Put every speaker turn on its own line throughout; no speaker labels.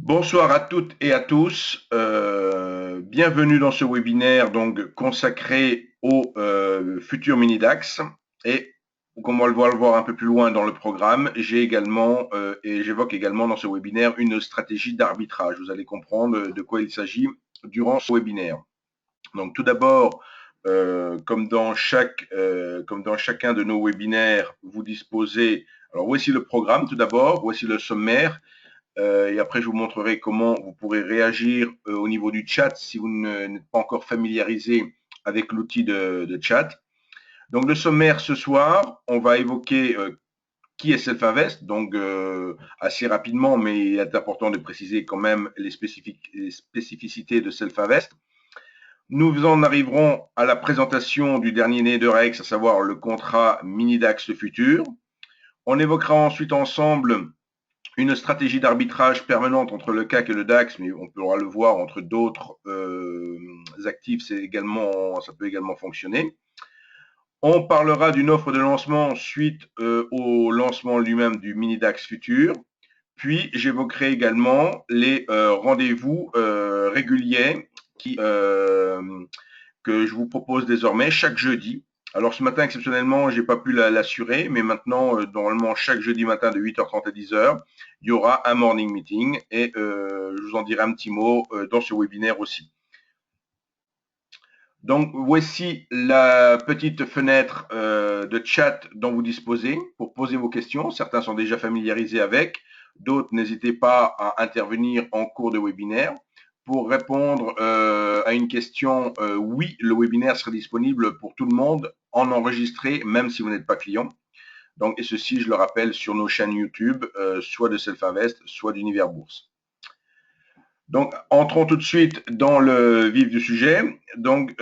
Bonsoir à toutes et à tous. Bienvenue dans ce webinaire donc consacré au futur mini-DAX. Et comme on va le voir un peu plus loin dans le programme, j'ai également et j'évoque également dans ce webinaire une stratégie d'arbitrage. Vous allez comprendre de quoi il s'agit durant ce webinaire. Donc tout d'abord, comme dans chacun de nos webinaires, vous disposez. Alors voici le programme tout d'abord, voici le sommaire. Et après, je vous montrerai comment vous pourrez réagir au niveau du chat si vous n'êtes pas encore familiarisé avec l'outil de chat. Donc, le sommaire ce soir, on va évoquer qui est Self-Invest, donc assez rapidement, mais il est important de préciser quand même les spécificités de Self-Invest. Nous en arriverons à la présentation du dernier né de Rex, à savoir le contrat mini-DAX futur. On évoquera ensuite ensemble une stratégie d'arbitrage permanente entre le CAC et le DAX, mais on pourra le voir entre d'autres actifs, ça peut également fonctionner. On parlera d'une offre de lancement suite au lancement lui-même du mini DAX futur. Puis j'évoquerai également les rendez-vous réguliers que je vous propose désormais chaque jeudi. Alors ce matin, exceptionnellement, j'ai pas pu l'assurer, mais maintenant, normalement, chaque jeudi matin de 8h30 à 10h, il y aura un morning meeting et je vous en dirai un petit mot dans ce webinaire aussi. Donc voici la petite fenêtre de chat dont vous disposez pour poser vos questions. Certains sont déjà familiarisés avec, d'autres n'hésitez pas à intervenir en cours de webinaire. Pour répondre à une question, oui, le webinaire sera disponible pour tout le monde en enregistré, même si vous n'êtes pas client. Donc, et ceci, je le rappelle, sur nos chaînes YouTube, soit de Self-Invest, soit d'Univers Bourse. Donc, entrons tout de suite dans le vif du sujet. Donc,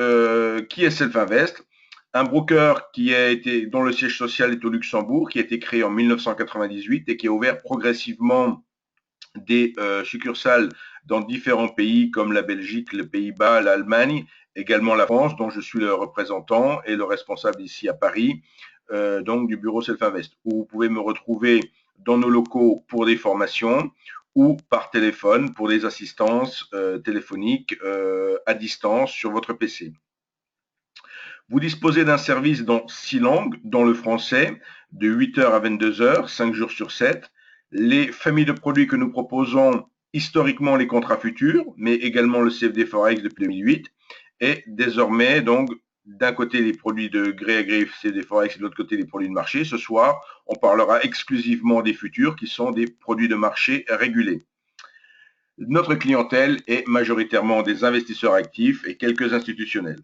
qui est Self-Invest? Un broker dont le siège social est au Luxembourg, qui a été créé en 1998 et qui a ouvert progressivement des succursales dans différents pays comme la Belgique, les Pays-Bas, l'Allemagne, également la France, dont je suis le représentant et le responsable ici à Paris, donc du bureau Self-Invest, où vous pouvez me retrouver dans nos locaux pour des formations ou par téléphone pour des assistances téléphoniques à distance sur votre PC. Vous disposez d'un service dans 6 langues, dont le français, de 8h à 22h, 5 jours sur 7. Les familles de produits que nous proposons, historiquement les contrats futurs, mais également le CFD Forex depuis 2008. Et désormais, donc, d'un côté les produits de gré à gré CFD Forex et de l'autre côté les produits de marché. Ce soir, on parlera exclusivement des futurs qui sont des produits de marché régulés. Notre clientèle est majoritairement des investisseurs actifs et quelques institutionnels.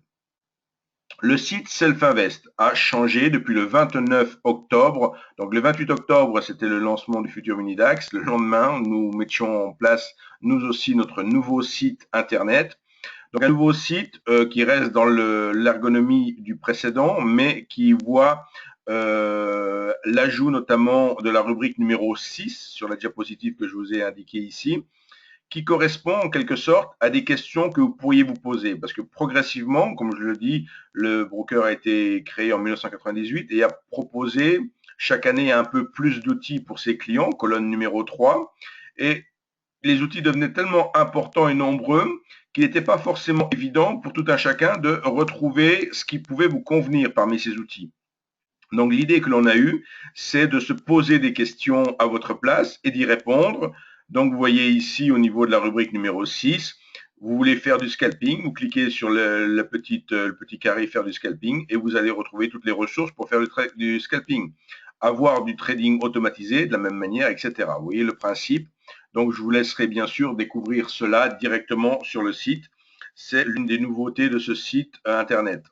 Le site Self-Invest a changé depuis le 29 octobre. Donc le 28 octobre, c'était le lancement du futur mini-DAX. Le lendemain, nous mettions en place, nous aussi, notre nouveau site Internet. Donc un nouveau site qui reste dans l'ergonomie du précédent, mais qui voit l'ajout notamment de la rubrique numéro 6 sur la diapositive que je vous ai indiquée ici, qui correspond en quelque sorte à des questions que vous pourriez vous poser. Parce que progressivement, comme je le dis, le broker a été créé en 1998 et a proposé chaque année un peu plus d'outils pour ses clients, colonne numéro 3. Et les outils devenaient tellement importants et nombreux qu'il n'était pas forcément évident pour tout un chacun de retrouver ce qui pouvait vous convenir parmi ces outils. Donc l'idée que l'on a eue, c'est de se poser des questions à votre place et d'y répondre. Donc vous voyez ici au niveau de la rubrique numéro 6, vous voulez faire du scalping, vous cliquez sur le petit carré faire du scalping et vous allez retrouver toutes les ressources pour faire du scalping. Avoir du trading automatisé de la même manière, etc. Vous voyez le principe. Donc je vous laisserai bien sûr découvrir cela directement sur le site. C'est l'une des nouveautés de ce site internet.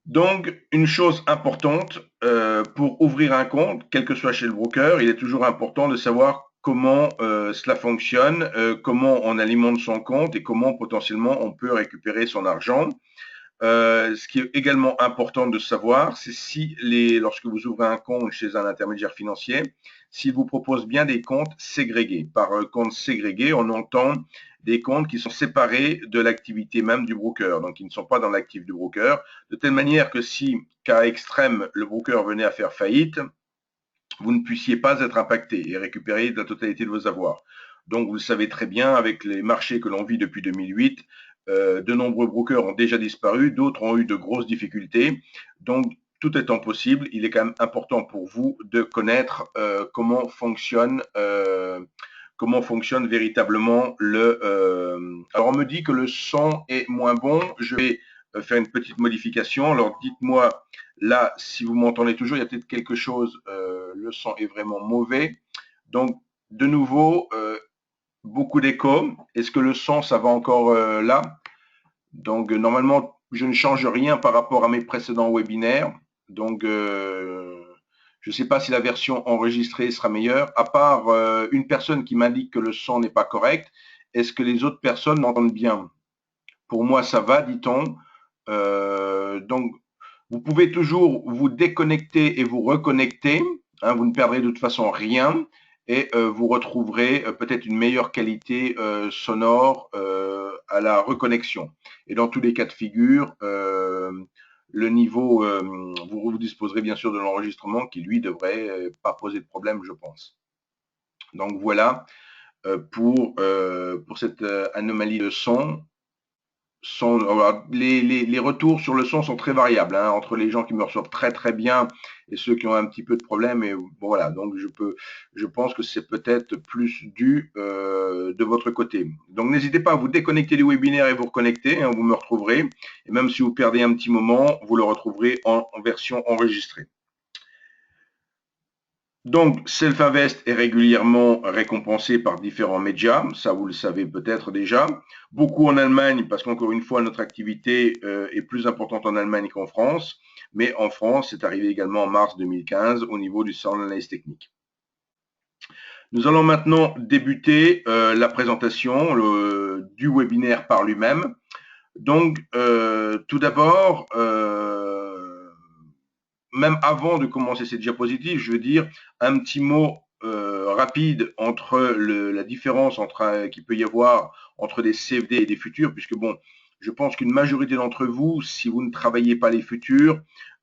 Donc, une chose importante, pour ouvrir un compte, quel que soit chez le broker, il est toujours important de savoir comment cela fonctionne, comment on alimente son compte et comment potentiellement on peut récupérer son argent. Ce qui est également important de savoir, c'est lorsque vous ouvrez un compte chez un intermédiaire financier, s'il vous propose bien des comptes ségrégés. Par compte ségrégé, on entend des comptes qui sont séparés de l'activité même du broker, donc qui ne sont pas dans l'actif du broker, de telle manière que si, cas extrême, le broker venait à faire faillite, vous ne puissiez pas être impacté et récupérer la totalité de vos avoirs. Donc, vous le savez très bien, avec les marchés que l'on vit depuis 2008, de nombreux brokers ont déjà disparu, d'autres ont eu de grosses difficultés. Donc, tout étant possible, il est quand même important pour vous de connaître comment fonctionne véritablement le. Alors, on me dit que le son est moins bon. Je vais faire une petite modification. Alors, dites-moi là, si vous m'entendez toujours, il y a peut-être quelque chose. Le son est vraiment mauvais. Donc, de nouveau, beaucoup d'écho. Est-ce que le son, ça va encore là? Donc, normalement, je ne change rien par rapport à mes précédents webinaires. Donc, je ne sais pas si la version enregistrée sera meilleure. À part une personne qui m'indique que le son n'est pas correct, est-ce que les autres personnes m'entendent bien? Pour moi, ça va, dit-on. Donc, vous pouvez toujours vous déconnecter et vous reconnecter. Hein, vous ne perdrez de toute façon rien et vous retrouverez peut-être une meilleure qualité sonore à la reconnexion. Et dans tous les cas de figure, le niveau, vous disposerez bien sûr de l'enregistrement qui, lui, devrait pas poser de problème, je pense. Donc voilà pour cette anomalie de son. Les retours sur le son sont très variables hein, entre les gens qui me reçoivent très très bien et ceux qui ont un petit peu de problème. Et bon, voilà, donc je pense que c'est peut-être plus dû de votre côté. Donc n'hésitez pas à vous déconnecter du webinaire et vous reconnecter, hein, vous me retrouverez. Et même si vous perdez un petit moment, vous le retrouverez en version enregistrée. Donc, Self-Invest est régulièrement récompensé par différents médias, ça vous le savez peut-être déjà. Beaucoup en Allemagne, parce qu'encore une fois, notre activité est plus importante en Allemagne qu'en France. Mais en France, c'est arrivé également en mars 2015 au niveau du Centre d'analyse technique. Nous allons maintenant débuter la présentation du webinaire par lui-même. Donc, tout d'abord, même avant de commencer cette diapositive, je veux dire un petit mot rapide entre la différence qu'il peut y avoir entre des CFD et des futurs, puisque bon, je pense qu'une majorité d'entre vous, si vous ne travaillez pas les futurs,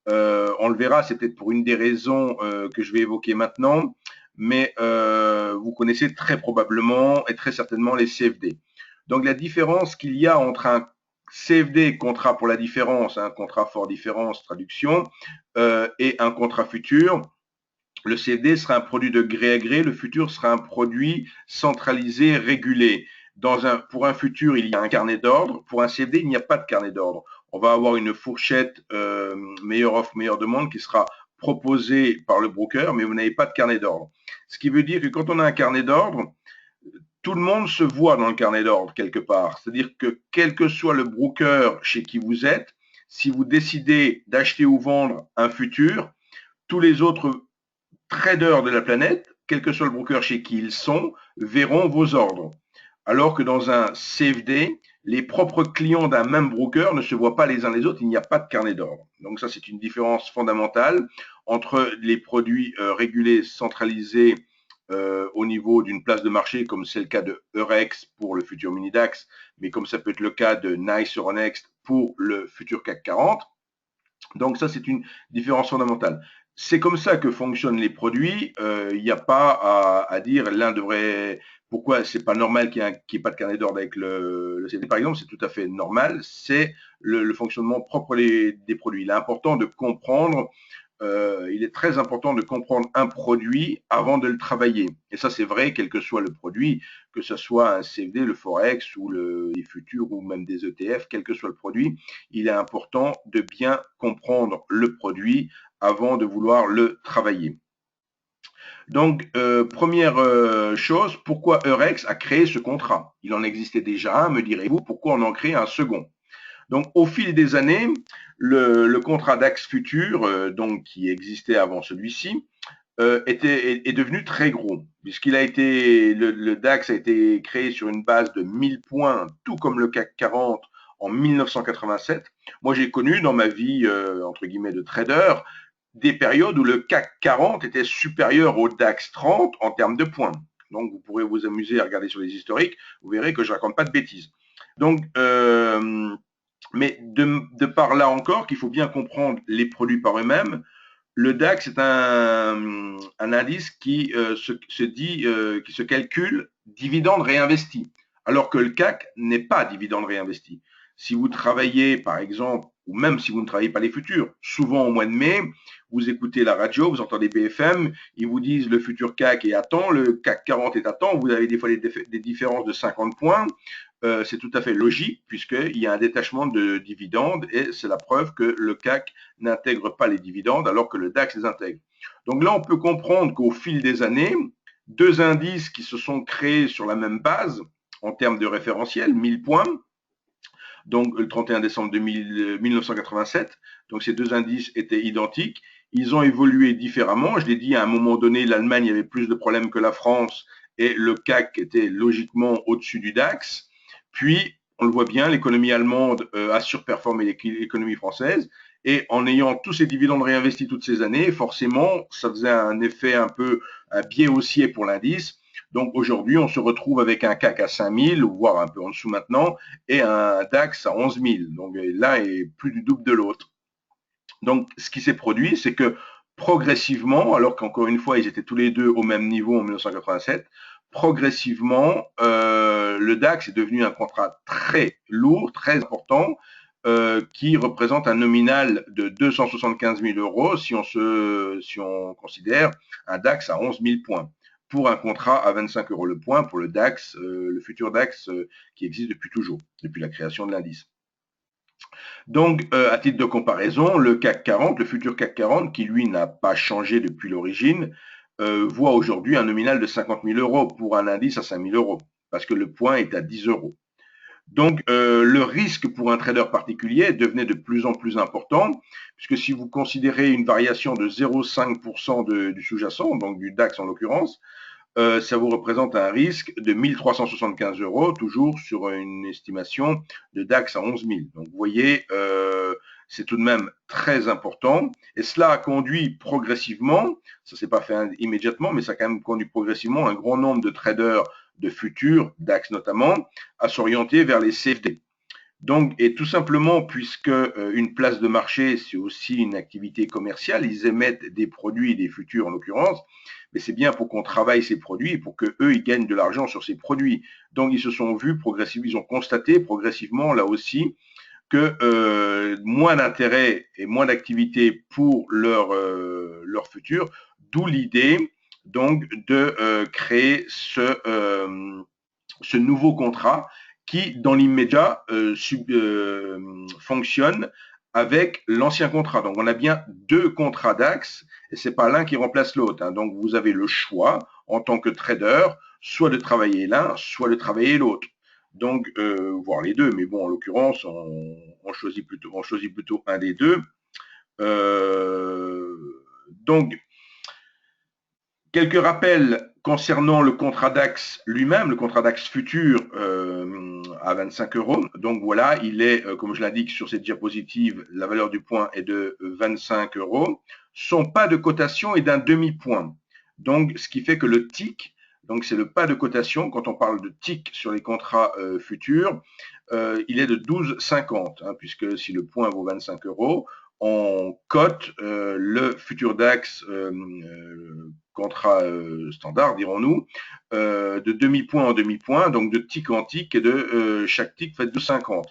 on le verra, c'est peut-être pour une des raisons que je vais évoquer maintenant, mais vous connaissez très probablement et très certainement les CFD. Donc la différence qu'il y a entre un CFD, contrat pour la différence, un contrat fort différence, traduction, et un contrat futur. Le CFD sera un produit de gré à gré, le futur sera un produit centralisé, régulé. Pour un futur, il y a un carnet d'ordre. Pour un CFD, il n'y a pas de carnet d'ordre. On va avoir une fourchette meilleure offre, meilleure demande qui sera proposée par le broker, mais vous n'avez pas de carnet d'ordre. Ce qui veut dire que quand on a un carnet d'ordre, tout le monde se voit dans le carnet d'ordre quelque part. C'est-à-dire que quel que soit le broker chez qui vous êtes, si vous décidez d'acheter ou vendre un futur, tous les autres traders de la planète, quel que soit le broker chez qui ils sont, verront vos ordres. Alors que dans un CFD, les propres clients d'un même broker ne se voient pas les uns les autres, il n'y a pas de carnet d'ordre. Donc ça, c'est une différence fondamentale entre les produits régulés, centralisés au niveau d'une place de marché, comme c'est le cas de Eurex pour le futur mini DAX, mais comme ça peut être le cas de NICE Euronext pour le futur CAC 40. Donc ça, c'est une différence fondamentale. C'est comme ça que fonctionnent les produits. Il n'y a pas à dire l'un devrait. Pourquoi c'est pas normal qu'il n'y ait pas de carnet d'ordre avec le CD par exemple, c'est tout à fait normal. C'est le fonctionnement propre des produits. Il est important de comprendre. Il est très important de comprendre un produit avant de le travailler. Et ça, c'est vrai, quel que soit le produit, que ce soit un CFD, le Forex ou les futurs ou même des ETF, quel que soit le produit, il est important de bien comprendre le produit avant de vouloir le travailler. Donc, première chose, pourquoi Eurex a créé ce contrat? Il en existait déjà un, me direz-vous, pourquoi on en crée un second? Donc, au fil des années, le contrat DAX futur, donc qui existait avant celui-ci, est devenu très gros, puisqu'il a été le DAX a été créé sur une base de 1000 points, tout comme le CAC 40 en 1987. Moi, j'ai connu dans ma vie entre guillemets de trader des périodes où le CAC 40 était supérieur au DAX 30 en termes de points. Donc, vous pourrez vous amuser à regarder sur les historiques, vous verrez que je raconte pas de bêtises. Donc, mais de par là encore qu'il faut bien comprendre les produits par eux-mêmes. Le DAX est un indice qui qui se calcule dividende réinvesti, alors que le CAC n'est pas dividende réinvesti. Si vous travaillez, par exemple, ou même si vous ne travaillez pas les futurs, souvent au mois de mai, vous écoutez la radio, vous entendez BFM, ils vous disent le futur CAC est à temps, le CAC 40 est à temps, vous avez des fois des différences de 50 points. C'est tout à fait logique puisqu'il y a un détachement de dividendes et c'est la preuve que le CAC n'intègre pas les dividendes alors que le DAX les intègre. Donc là, on peut comprendre qu'au fil des années, deux indices qui se sont créés sur la même base en termes de référentiel, 1000 points, donc le 31 décembre 1987, donc ces deux indices étaient identiques. Ils ont évolué différemment. Je l'ai dit, à un moment donné, l'Allemagne avait plus de problèmes que la France et le CAC était logiquement au-dessus du DAX. Puis, on le voit bien, l'économie allemande a surperformé l'économie française. Et en ayant tous ces dividendes réinvestis toutes ces années, forcément, ça faisait un effet un peu un biais haussier pour l'indice. Donc aujourd'hui, on se retrouve avec un CAC à 5000, voire un peu en dessous maintenant, et un DAX à 11 000. Donc l'un est plus du double de l'autre. Donc ce qui s'est produit, c'est que progressivement, alors qu'encore une fois, ils étaient tous les deux au même niveau en 1987, progressivement, le DAX est devenu un contrat très lourd, très important, qui représente un nominal de 275 000 euros si on considère un DAX à 11 000 points pour un contrat à 25 euros le point pour le DAX, le futur DAX qui existe depuis toujours, depuis la création de l'indice. Donc, à titre de comparaison, le CAC 40, le futur CAC 40, qui lui n'a pas changé depuis l'origine, voit aujourd'hui un nominal de 50 000 euros pour un indice à 5 000 euros, parce que le point est à 10 euros. Donc, le risque pour un trader particulier devenait de plus en plus important, puisque si vous considérez une variation de 0,5% du sous-jacent, donc du DAX en l'occurrence, ça vous représente un risque de 1375 euros, toujours sur une estimation de DAX à 11 000. Donc vous voyez, c'est tout de même très important. Et cela a conduit progressivement, ça ne s'est pas fait immédiatement, mais ça a quand même conduit progressivement un grand nombre de traders de futurs, DAX notamment, à s'orienter vers les CFD. Donc, et tout simplement, puisque une place de marché, c'est aussi une activité commerciale, ils émettent des produits, des futurs en l'occurrence, mais c'est bien pour qu'on travaille ces produits et pour que eux ils gagnent de l'argent sur ces produits. Donc, ils se sont vus progressivement, ils ont constaté progressivement là aussi que moins d'intérêt et moins d'activité pour leur futur, d'où l'idée donc de créer ce nouveau contrat qui, dans l'immédiat, fonctionne avec l'ancien contrat. Donc, on a bien deux contrats DAX et c'est pas l'un qui remplace l'autre. Hein. Donc, vous avez le choix en tant que trader, soit de travailler l'un, soit de travailler l'autre. Donc, voire les deux, mais bon, en l'occurrence, on choisit plutôt un des deux. Donc, quelques rappels concernant le contrat DAX lui-même, le contrat DAX futur à 25 euros. Donc voilà, il est, comme je l'indique sur cette diapositive, la valeur du point est de 25 euros. Son pas de cotation est d'un demi-point. Donc, ce qui fait que le TIC, donc c'est le pas de cotation, quand on parle de TIC sur les contrats futurs, il est de 12,50, hein, puisque si le point vaut 25 euros, on cote le futur DAX contrat standard, dirons-nous, de demi-point en demi-point, donc de tick en tick, et de chaque tick fait 2,50.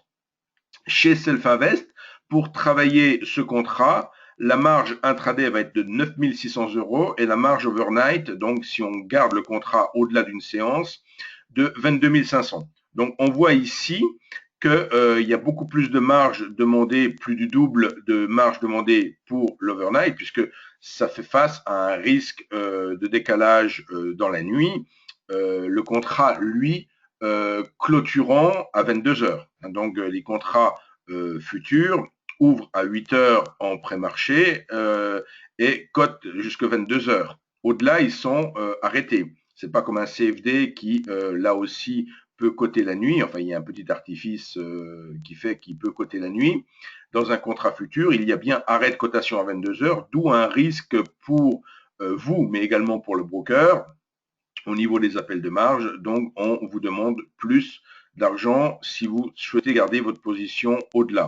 Chez Self-Invest, pour travailler ce contrat, la marge intraday va être de 9 600 euros et la marge overnight, donc si on garde le contrat au-delà d'une séance, de 22 500. Donc on voit ici qu'il y a beaucoup plus de marge demandée, plus du double de marge demandée pour l'overnight, puisque ça fait face à un risque de décalage dans la nuit. Le contrat, lui, clôturant à 22 heures. Donc les contrats futurs ouvrent à 8 heures en pré-marché et cotent jusqu'à 22 heures. Au-delà, ils sont arrêtés. C'est pas comme un CFD qui, là aussi, peut coter la nuit. Enfin, il y a un petit artifice qui fait qu'il peut coter la nuit. Dans un contrat futur, il y a bien arrêt de cotation à 22 heures, d'où un risque pour vous, mais également pour le broker au niveau des appels de marge. Donc, on vous demande plus d'argent si vous souhaitez garder votre position au-delà.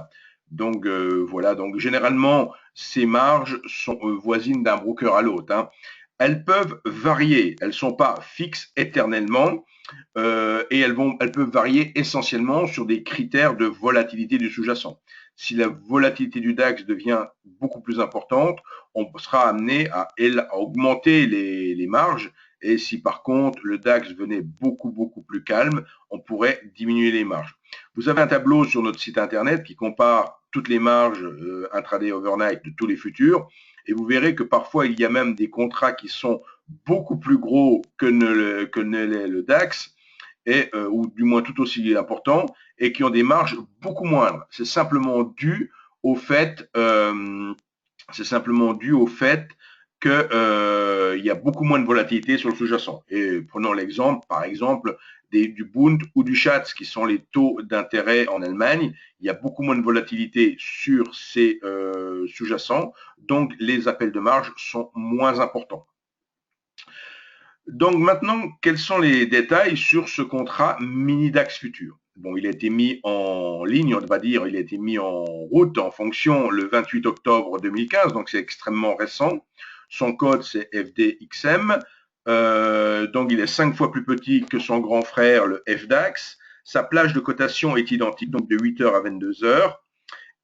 Donc voilà, donc généralement, ces marges sont voisines d'un broker à l'autre, hein. Elles peuvent varier, elles ne sont pas fixes éternellement, et elles peuvent varier essentiellement sur des critères de volatilité du sous-jacent. Si la volatilité du DAX devient beaucoup plus importante, on sera amené à augmenter les marges. Et si par contre le DAX venait beaucoup plus calme, on pourrait diminuer les marges. Vous avez un tableau sur notre site internet qui compare toutes les marges intraday overnight de tous les futurs. Et vous verrez que parfois il y a même des contrats qui sont beaucoup plus gros que ne l'est le DAX, ou du moins tout aussi importants, et qui ont des marges beaucoup moindres. C'est simplement dû au fait, que il y a beaucoup moins de volatilité sur le sous-jacent. Et prenons l'exemple, par exemple, du Bund ou du Schatz, qui sont les taux d'intérêt en Allemagne. Il y a beaucoup moins de volatilité sur ces sous-jacents, donc les appels de marge sont moins importants. Donc maintenant, quels sont les détails sur ce contrat mini DAX futur? Bon, il a été mis en ligne, on va dire, il a été mis en route en fonction le 28 octobre 2015, donc c'est extrêmement récent. Son code, c'est FDXM. Donc il est 5 fois plus petit que son grand frère, le FDAX. Sa plage de cotation est identique, donc de 8 heures à 22 heures.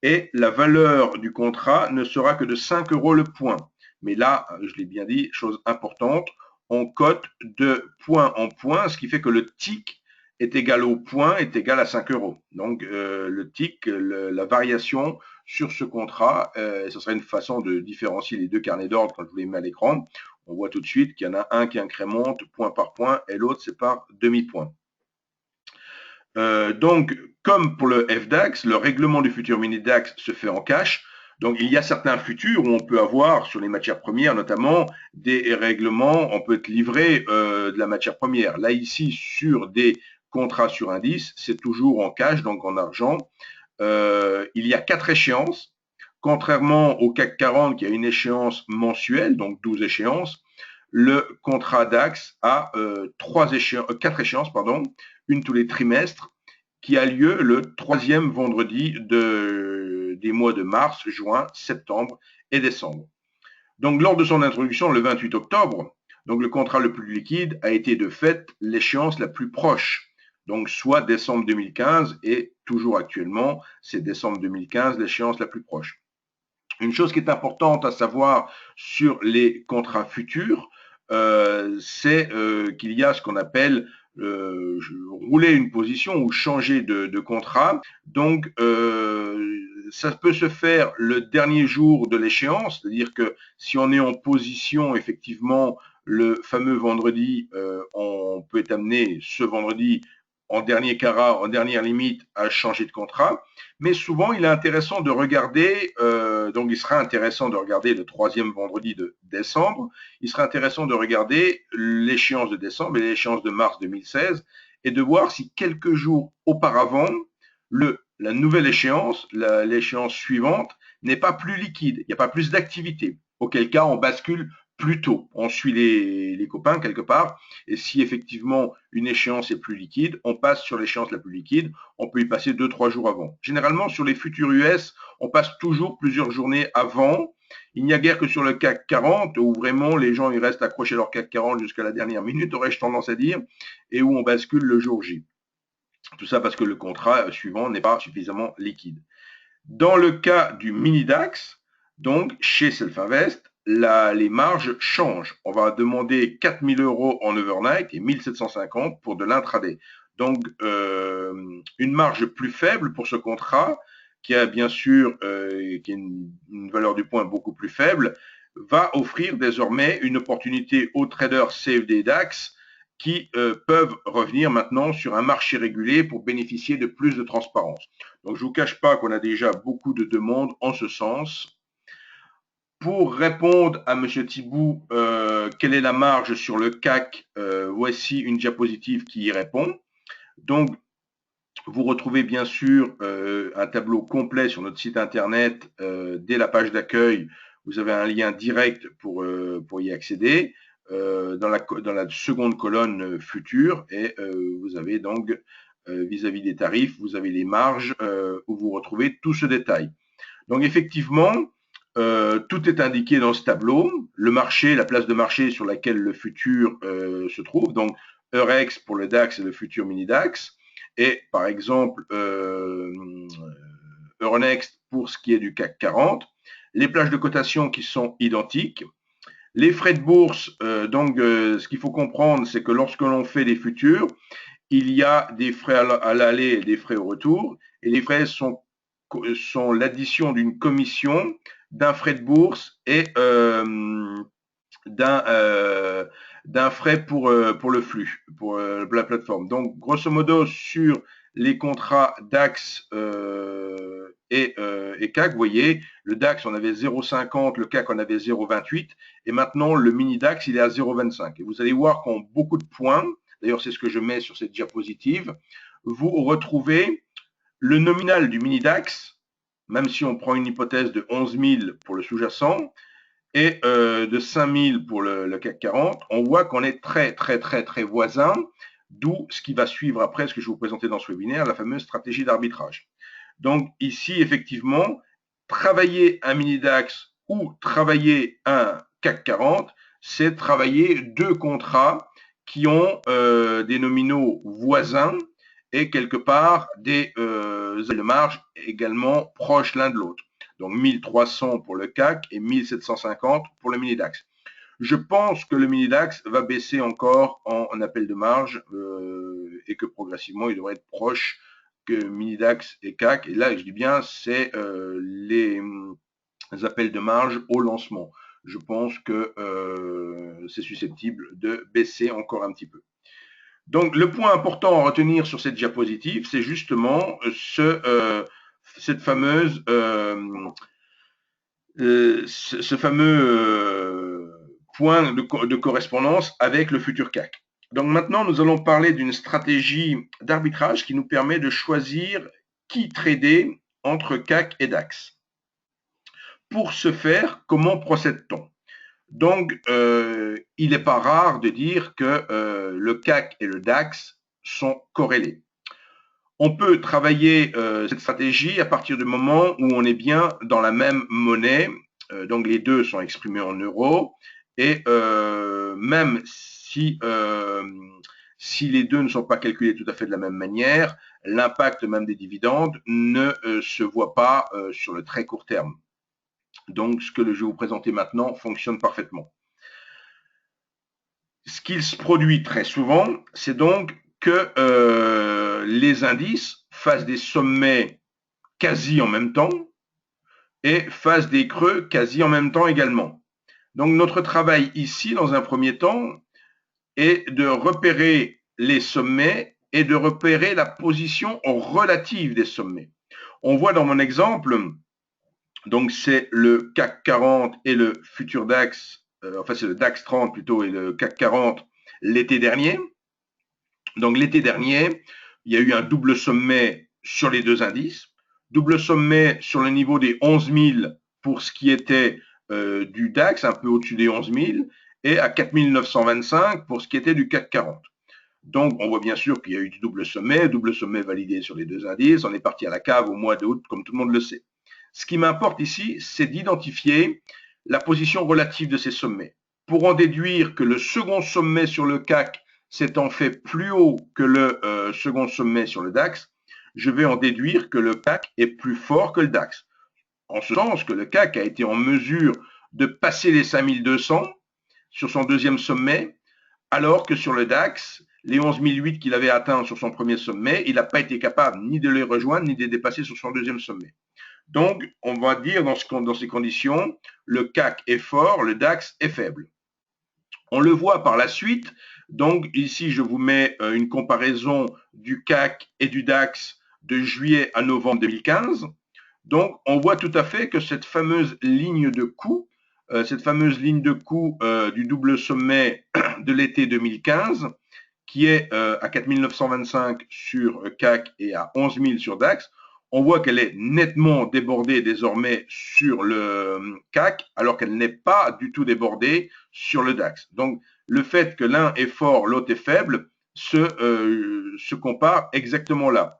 Et la valeur du contrat ne sera que de 5 euros le point. Mais là, je l'ai bien dit, chose importante, on cote de point en point, ce qui fait que le tick est égal au point, est égal à 5 euros. Donc le tick, la variation sur ce contrat, ce serait une façon de différencier les deux carnets d'ordre quand je vous les mets à l'écran. On voit tout de suite qu'il y en a un qui incrémente point par point et l'autre c'est par demi-point. Donc, comme pour le FDAX, le règlement du futur mini DAX se fait en cash. Donc, il y a certains futurs où on peut avoir, sur les matières premières notamment, des règlements, on peut être livré de la matière première. Là, ici, sur des contrats sur indice, c'est toujours en cash, donc en argent. Il y a 4 échéances. Contrairement au CAC 40 qui a une échéance mensuelle, donc 12 échéances, le contrat DAX a 4 échéances, pardon, une tous les trimestres, qui a lieu le troisième vendredi des mois de mars, juin, septembre et décembre. Donc, lors de son introduction le 28 octobre, donc le contrat le plus liquide a été de fait l'échéance la plus proche, donc soit décembre 2015 et toujours actuellement, c'est décembre 2015 l'échéance la plus proche. Une chose qui est importante à savoir sur les contrats futurs, c'est qu'il y a ce qu'on appelle rouler une position ou changer de contrat. Donc, ça peut se faire le dernier jour de l'échéance, c'est-à-dire que si on est en position, effectivement, le fameux vendredi, on peut être amené ce vendredi en dernier carat, en dernière limite, à changer de contrat. Mais souvent, il est intéressant de regarder, donc il sera intéressant de regarder le troisième vendredi de décembre, il sera intéressant de regarder l'échéance de décembre et l'échéance de mars 2016 et de voir si quelques jours auparavant, la nouvelle échéance, l'échéance suivante, n'est pas plus liquide, il n'y a pas plus d'activité. Auquel cas, on bascule plus tôt. On suit les copains quelque part. Et si effectivement une échéance est plus liquide, on passe sur l'échéance la plus liquide. On peut y passer 2-3 jours avant. Généralement, sur les futurs US, on passe toujours plusieurs journées avant. Il n'y a guère que sur le CAC 40 où vraiment les gens ils restent accrochés à leur CAC 40 jusqu'à la dernière minute, aurais-je tendance à dire, et où on bascule le jour J. Tout ça parce que le contrat suivant n'est pas suffisamment liquide. Dans le cas du mini DAX, donc chez Selfinvest, les marges changent. On va demander 4 000 euros en overnight et 1 750 pour de l'intraday. Donc, une marge plus faible pour ce contrat, qui a bien sûr qui a une valeur du point beaucoup plus faible, va offrir désormais une opportunité aux traders CFD DAX qui peuvent revenir maintenant sur un marché régulé pour bénéficier de plus de transparence. Donc, je ne vous cache pas qu'on a déjà beaucoup de demandes en ce sens. Pour répondre à M. Thibault, quelle est la marge sur le CAC, voici une diapositive qui y répond. Donc, vous retrouvez bien sûr un tableau complet sur notre site internet. Dès la page d'accueil, vous avez un lien direct pour y accéder. Dans la seconde colonne future, et vous avez donc vis-à-vis des tarifs, vous avez les marges où vous retrouvez tout ce détail. Donc effectivement, tout est indiqué dans ce tableau, le marché, la place de marché sur laquelle le futur se trouve, donc Eurex pour le DAX et le futur mini DAX, et par exemple Euronext pour ce qui est du CAC 40, les plages de cotation qui sont identiques, les frais de bourse, ce qu'il faut comprendre, c'est que lorsque l'on fait des futurs, il y a des frais à l'aller et des frais au retour, et les frais sont l'addition d'une commission, d'un frais de bourse et d'un frais pour le flux, pour la plateforme. Donc, grosso modo, sur les contrats DAX et CAC, vous voyez, le DAX, on avait 0,50, le CAC, on avait 0,28, et maintenant, le mini DAX, il est à 0,25. Et vous allez voir qu'en beaucoup de points, d'ailleurs, c'est ce que je mets sur cette diapositive, vous retrouvez le nominal du mini DAX, même si on prend une hypothèse de 11 000 pour le sous-jacent, et de 5000 pour le CAC 40, on voit qu'on est très voisin, d'où ce qui va suivre après, ce que je vais vous présenter dans ce webinaire, la fameuse stratégie d'arbitrage. Donc ici, effectivement, travailler un mini DAX ou travailler un CAC 40, c'est travailler deux contrats qui ont des nominaux voisins et quelque part des ailes de marge également proches l'un de l'autre. Donc 1300 pour le CAC et 1750 pour le mini DAX. Je pense que le mini DAX va baisser encore en appel de marge et que progressivement il devrait être proche que mini DAX et CAC. Et là, je dis bien, c'est les appels de marge au lancement. Je pense que c'est susceptible de baisser encore un petit peu. Donc, le point important à retenir sur cette diapositive, c'est justement cette fameuse ce fameux point de correspondance avec le futur CAC. Donc maintenant, nous allons parler d'une stratégie d'arbitrage qui nous permet de choisir qui trader entre CAC et DAX. Pour ce faire, comment procède-t-on? Donc, il n'est pas rare de dire que le CAC et le DAX sont corrélés. On peut travailler cette stratégie à partir du moment où on est bien dans la même monnaie, donc les deux sont exprimés en euros, et même si les deux ne sont pas calculés tout à fait de la même manière, l'impact même des dividendes ne se voit pas sur le très court terme. Donc, ce que je vais vous présenter maintenant fonctionne parfaitement. Ce qu'il se produit très souvent, c'est donc que les indices fassent des sommets quasi en même temps et fassent des creux quasi en même temps également. Donc notre travail ici, dans un premier temps, est de repérer les sommets et de repérer la position relative des sommets. On voit dans mon exemple, donc c'est le CAC 40 et le futur DAX, enfin c'est le DAX 30 plutôt et le CAC 40 l'été dernier. Donc l'été dernier, il y a eu un double sommet sur les deux indices, double sommet sur le niveau des 11 000 pour ce qui était du DAX, un peu au-dessus des 11 000, et à 4 925 pour ce qui était du CAC 40. Donc, on voit bien sûr qu'il y a eu du double sommet validé sur les deux indices. On est parti à la cave au mois d'août, comme tout le monde le sait. Ce qui m'importe ici, c'est d'identifier la position relative de ces sommets. Pour en déduire que le second sommet sur le CAC s'est en fait plus haut que le second sommet sur le DAX, je vais en déduire que le CAC est plus fort que le DAX. En ce sens que le CAC a été en mesure de passer les 5200 sur son deuxième sommet, alors que sur le DAX, les 11 008 qu'il avait atteints sur son premier sommet, il n'a pas été capable ni de les rejoindre, ni de les dépasser sur son deuxième sommet. Donc, on va dire dans ces conditions, le CAC est fort, le DAX est faible. On le voit par la suite. Donc, ici, je vous mets une comparaison du CAC et du DAX de juillet à novembre 2015. Donc, on voit tout à fait que cette fameuse ligne de coût, du double sommet de l'été 2015, qui est à 4 925 sur CAC et à 11 000 sur DAX, on voit qu'elle est nettement débordée désormais sur le CAC, alors qu'elle n'est pas du tout débordée sur le DAX. Donc, le fait que l'un est fort, l'autre est faible, se compare exactement là.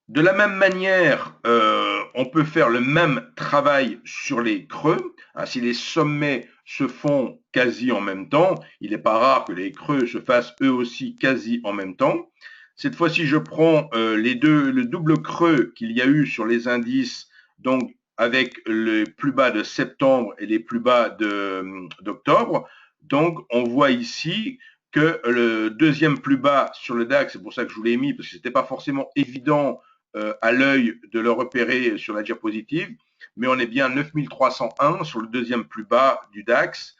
De la même manière, on peut faire le même travail sur les creux. Hein, si les sommets se font quasi en même temps, il n'est pas rare que les creux se fassent eux aussi quasi en même temps. Cette fois-ci, je prends le double creux qu'il y a eu sur les indices, donc avec les plus bas de septembre et les plus bas d'octobre. Donc, on voit ici que le deuxième plus bas sur le DAX, c'est pour ça que je vous l'ai mis, parce que ce n'était pas forcément évident à l'œil de le repérer sur la diapositive, mais on est bien 9301 sur le deuxième plus bas du DAX,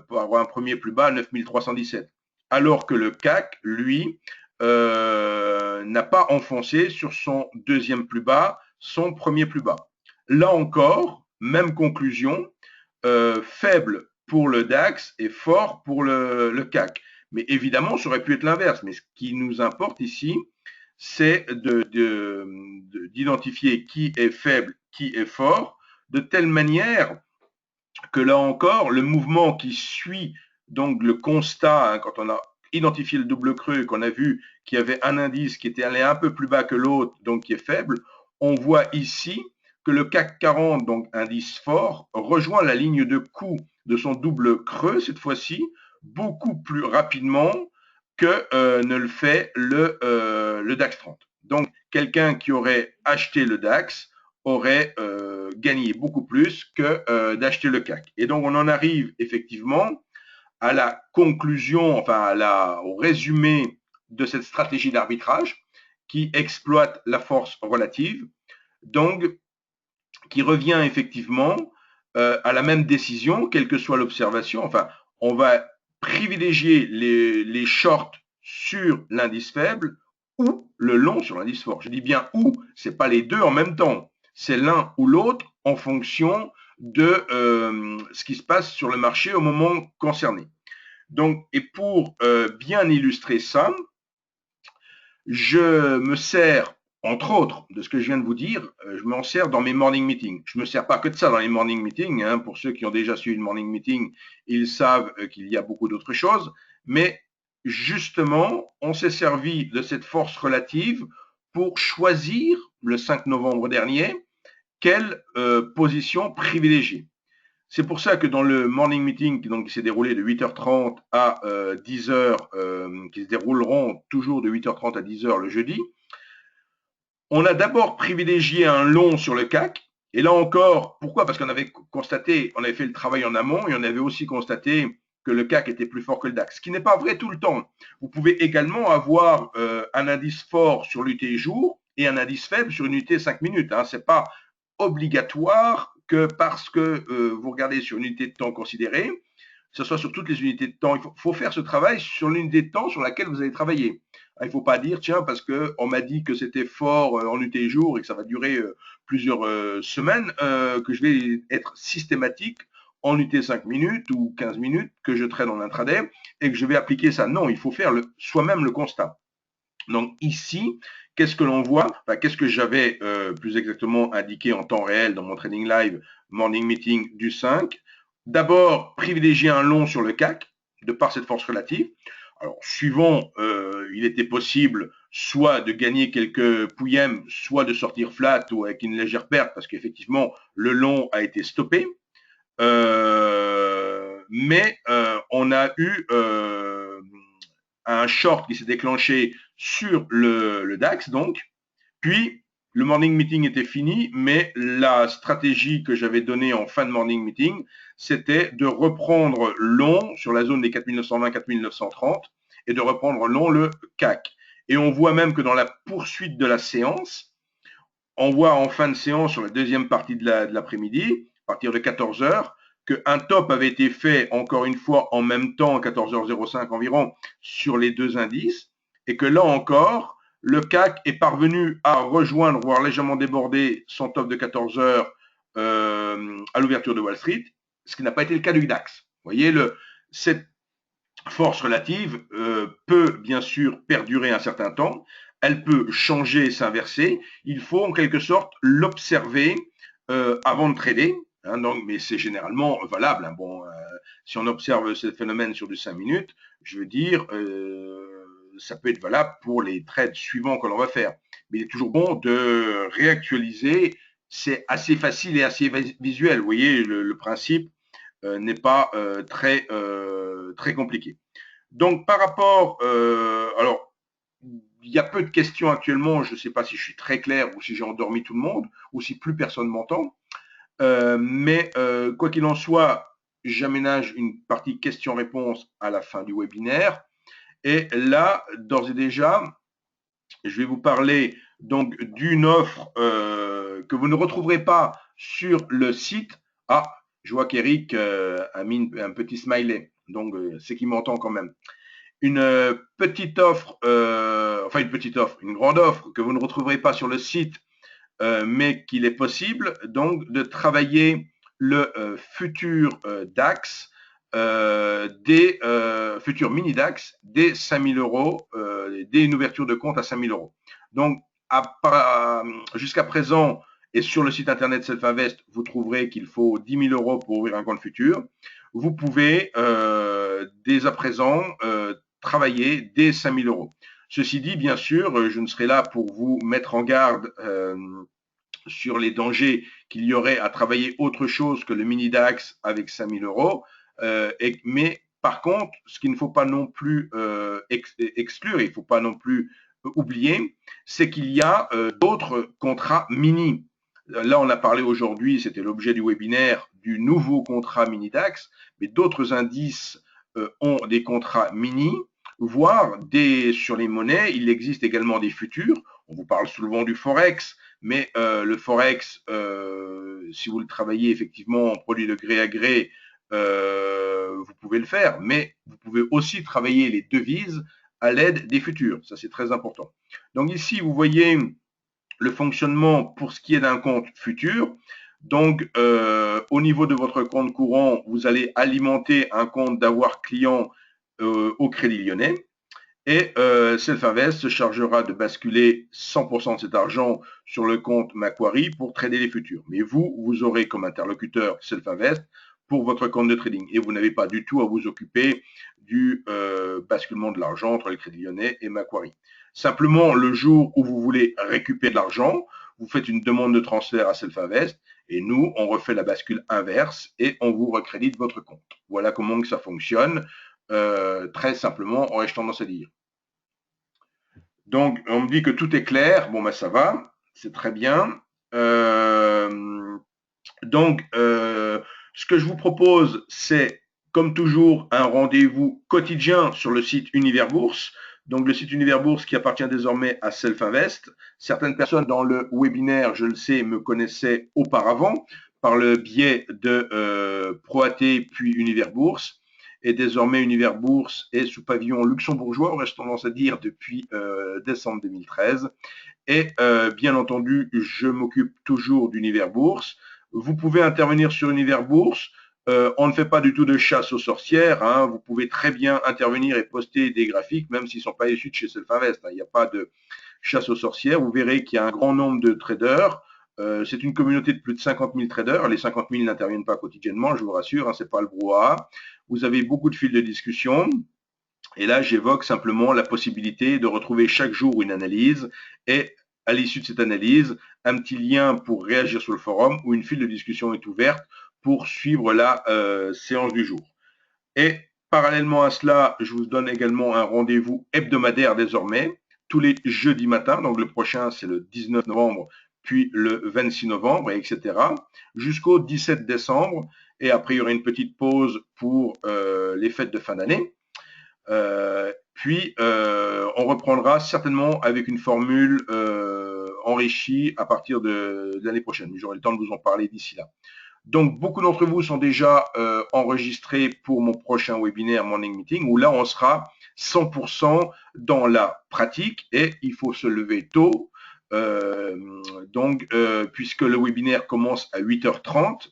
pour avoir un premier plus bas 9317. Alors que le CAC, lui, n'a pas enfoncé sur son deuxième plus bas, son premier plus bas. Là encore, même conclusion, faible pour le DAX et fort pour le CAC. Mais évidemment, ça aurait pu être l'inverse. Mais ce qui nous importe ici, c'est d'identifier qui est faible, qui est fort, de telle manière que là encore, le mouvement qui suit donc le constat, hein, quand on a identifié le double creux, qu'on a vu qu'il y avait un indice qui était allé un peu plus bas que l'autre, donc qui est faible, on voit ici que le CAC 40, donc indice fort, rejoint la ligne de coup de son double creux, cette fois-ci, beaucoup plus rapidement que ne le fait le DAX 30. Donc, quelqu'un qui aurait acheté le DAX aurait gagné beaucoup plus que d'acheter le CAC. Et donc, on en arrive effectivement à la conclusion, enfin au résumé de cette stratégie d'arbitrage qui exploite la force relative, donc qui revient effectivement à la même décision, quelle que soit l'observation. Enfin, on va privilégier les shorts sur l'indice faible ou le long sur l'indice fort. Je dis bien ou, c'est pas les deux en même temps. C'est l'un ou l'autre en fonction de ce qui se passe sur le marché au moment concerné. Donc, et pour bien illustrer ça, je me sers, entre autres, de ce que je viens de vous dire, je m'en sers dans mes morning meetings. Je ne me sers pas que de ça dans les morning meetings. Hein. Pour ceux qui ont déjà suivi le morning meeting, ils savent qu'il y a beaucoup d'autres choses. Mais justement, on s'est servi de cette force relative pour choisir, le 5 novembre dernier, quelle position privilégier. C'est pour ça que dans le morning meeting donc, qui s'est déroulé de 8h30 à 10h, qui se dérouleront toujours de 8h30 à 10h le jeudi, on a d'abord privilégié un long sur le CAC. Et là encore, pourquoi? Parce qu'on avait constaté, on avait fait le travail en amont et on avait aussi constaté que le CAC était plus fort que le DAX, ce qui n'est pas vrai tout le temps. Vous pouvez également avoir un indice fort sur l'UT jour et un indice faible sur une unité 5 minutes. Hein. Ce n'est pas obligatoire que parce que vous regardez sur une unité de temps considérée, que ce soit sur toutes les unités de temps. Il faut faire ce travail sur l'unité de temps sur laquelle vous allez travailler. Il ne faut pas dire, tiens, parce qu'on m'a dit que c'était fort en UT jour et que ça va durer plusieurs semaines, que je vais être systématique en UT 5 minutes ou 15 minutes que je traîne en intraday et que je vais appliquer ça. Non, il faut faire soi-même le constat. Donc ici, qu'est-ce que l'on voit? Enfin, qu'est-ce que j'avais plus exactement indiqué en temps réel dans mon trading live morning meeting du 5? D'abord, privilégier un long sur le CAC, de par cette force relative. Alors, suivant, il était possible soit de gagner quelques pouillèmes, soit de sortir flat ou avec une légère perte, parce qu'effectivement, le long a été stoppé. Mais on a eu un short qui s'est déclenché sur le DAX, donc. Puis, le morning meeting était fini, mais la stratégie que j'avais donnée en fin de morning meeting, c'était de reprendre long sur la zone des 4920-4930 et de reprendre long le CAC. Et on voit même que dans la poursuite de la séance, on voit en fin de séance, sur la deuxième partie de l'après-midi, à partir de 14h, qu'un top avait été fait, encore une fois, en même temps, à 14h05 environ, sur les deux indices, et que là encore, le CAC est parvenu à rejoindre, voire légèrement déborder son top de 14h à l'ouverture de Wall Street, ce qui n'a pas été le cas du DAX. Vous voyez, cette force relative peut bien sûr perdurer un certain temps, elle peut changer et s'inverser. Il faut en quelque sorte l'observer avant de trader. Hein, donc, mais c'est généralement valable. Hein. Bon, si on observe ce phénomène sur du 5 minutes, je veux dire, ça peut être valable pour les trades suivants que l'on va faire. Mais il est toujours bon de réactualiser. C'est assez facile et assez visuel. Vous voyez, le principe n'est pas très compliqué. Donc, par rapport, alors, il y a peu de questions actuellement. Je ne sais pas si je suis très clair ou si j'ai endormi tout le monde ou si plus personne m'entend. Mais quoi qu'il en soit, j'aménage une partie questions-réponses à la fin du webinaire. Et là, d'ores et déjà, je vais vous parler donc d'une offre que vous ne retrouverez pas sur le site. Ah, je vois qu'Eric a mis un petit smiley, donc c'est qu'il m'entend quand même. Une petite offre, enfin une petite offre, une grande offre que vous ne retrouverez pas sur le site, mais qu'il est possible donc de travailler le futur DAX, des futurs mini DAX, dès 5 000 euros, dès une ouverture de compte à 5 000 euros. Donc, jusqu'à présent, et sur le site internet Self-Invest, vous trouverez qu'il faut 10 000 euros pour ouvrir un compte futur. Vous pouvez, dès à présent, travailler dès 5 000 euros. Ceci dit, bien sûr, je ne serai là pour vous mettre en garde sur les dangers qu'il y aurait à travailler autre chose que le mini DAX avec 5 000 euros. Mais par contre, ce qu'il ne faut pas non plus exclure, il ne faut pas non plus oublier, c'est qu'il y a d'autres contrats mini. Là, on a parlé aujourd'hui, c'était l'objet du webinaire, du nouveau contrat mini DAX, mais d'autres indices ont des contrats mini, voire sur les monnaies, il existe également des futurs. On vous parle souvent du Forex, mais le Forex, si vous le travaillez effectivement en produit de gré à gré, vous pouvez le faire, mais vous pouvez aussi travailler les devises à l'aide des futurs. Ça, c'est très important. Donc ici, vous voyez le fonctionnement pour ce qui est d'un compte futur. Donc, au niveau de votre compte courant, vous allez alimenter un compte d'avoir client au Crédit Lyonnais. Et Self-Invest se chargera de basculer 100% de cet argent sur le compte Macquarie pour trader les futurs. Mais vous aurez comme interlocuteur Self-Invest pour votre compte de trading. Et vous n'avez pas du tout à vous occuper du basculement de l'argent entre le Crédit Lyonnais et Macquarie. Simplement, le jour où vous voulez récupérer de l'argent, vous faites une demande de transfert à Self-Invest et nous, on refait la bascule inverse et on vous recrédite votre compte. Voilà comment que ça fonctionne. Très simplement, aurais-je tendance à dire. Donc, on me dit que tout est clair. Bon, ben ça va, c'est très bien. Donc, ce que je vous propose, c'est, comme toujours, un rendez-vous quotidien sur le site Univers Bourse. Donc, le site Univers Bourse qui appartient désormais à Self-Invest. Certaines personnes dans le webinaire, je le sais, me connaissaient auparavant par le biais de ProAT puis Univers Bourse. Et désormais, Univers Bourse est sous pavillon luxembourgeois, aurais-je tendance à dire, depuis décembre 2013. Et bien entendu, je m'occupe toujours d'Univers Bourse. Vous pouvez intervenir sur Univers Bourse. On ne fait pas du tout de chasse aux sorcières. Hein. Vous pouvez très bien intervenir et poster des graphiques, même s'ils ne sont pas issus de chez Self-Invest. Hein. Il n'y a pas de chasse aux sorcières. Vous verrez qu'il y a un grand nombre de traders. C'est une communauté de plus de 50 000 traders. Les 50 000 n'interviennent pas quotidiennement, je vous rassure. Hein, ce n'est pas le brouhaha. Vous avez beaucoup de fils de discussion. Et là, j'évoque simplement la possibilité de retrouver chaque jour une analyse et à l'issue de cette analyse, un petit lien pour réagir sur le forum où une file de discussion est ouverte pour suivre la séance du jour. Et parallèlement à cela, je vous donne également un rendez-vous hebdomadaire désormais, tous les jeudis matins. Donc le prochain, c'est le 19 novembre, puis le 26 novembre, etc. jusqu'au 17 décembre. Et après, il y aura une petite pause pour les fêtes de fin d'année. Puis, on reprendra certainement avec une formule enrichie à partir de l'année prochaine. J'aurai le temps de vous en parler d'ici là. Donc, beaucoup d'entre vous sont déjà enregistrés pour mon prochain webinaire Morning Meeting, où là, on sera 100% dans la pratique et il faut se lever tôt. Puisque le webinaire commence à 8h30,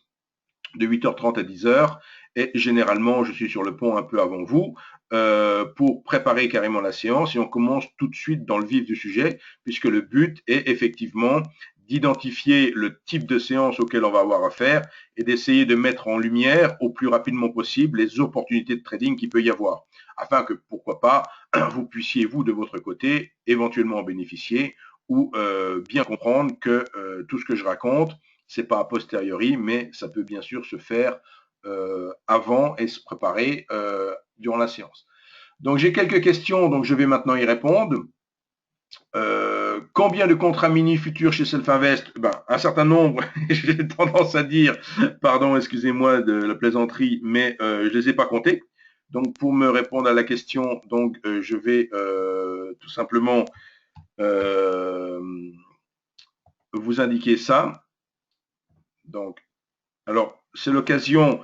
de 8h30 à 10h, et généralement, je suis sur le pont un peu avant vous, pour préparer carrément la séance, et on commence tout de suite dans le vif du sujet, puisque le but est effectivement d'identifier le type de séance auquel on va avoir affaire et d'essayer de mettre en lumière au plus rapidement possible les opportunités de trading qu'il peut y avoir, afin que, pourquoi pas, vous puissiez, vous, de votre côté, éventuellement en bénéficier ou bien comprendre que tout ce que je raconte, c'est pas a posteriori, mais ça peut bien sûr se faire avant et se préparer durant la séance. Donc j'ai quelques questions, donc je vais maintenant y répondre. Combien de contrats mini futurs chez Self-Invest? Ben, un certain nombre, j'ai tendance à dire, pardon, excusez-moi de la plaisanterie, mais je les ai pas comptés. Donc pour me répondre à la question, donc je vais tout simplement vous indiquer ça. Donc, alors c'est l'occasion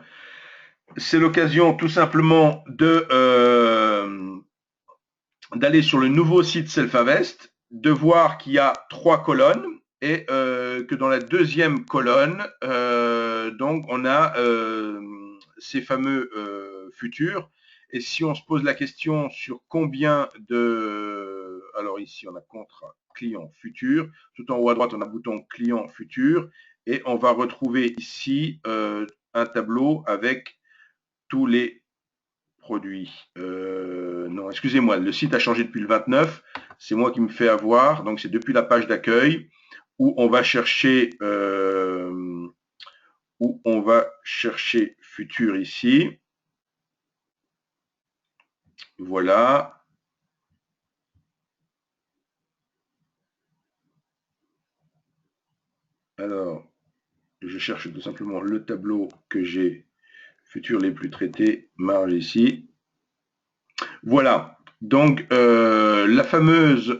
tout simplement de d'aller sur le nouveau site Self-Invest, de voir qu'il y a 3 colonnes et que dans la deuxième colonne, donc on a ces fameux futurs. Et si on se pose la question sur combien de... Alors ici, on a contrat client futur. Tout en haut à droite, on a un bouton client futur. Et on va retrouver ici un tableau avec tous les produits. Non, excusez-moi, le site a changé depuis le 29. C'est moi qui me fais avoir. Donc, c'est depuis la page d'accueil où on va chercher futur ici. Voilà. Alors, je cherche tout simplement le tableau que j'ai, futurs les plus traités, marge ici. Voilà. Donc, la fameuse...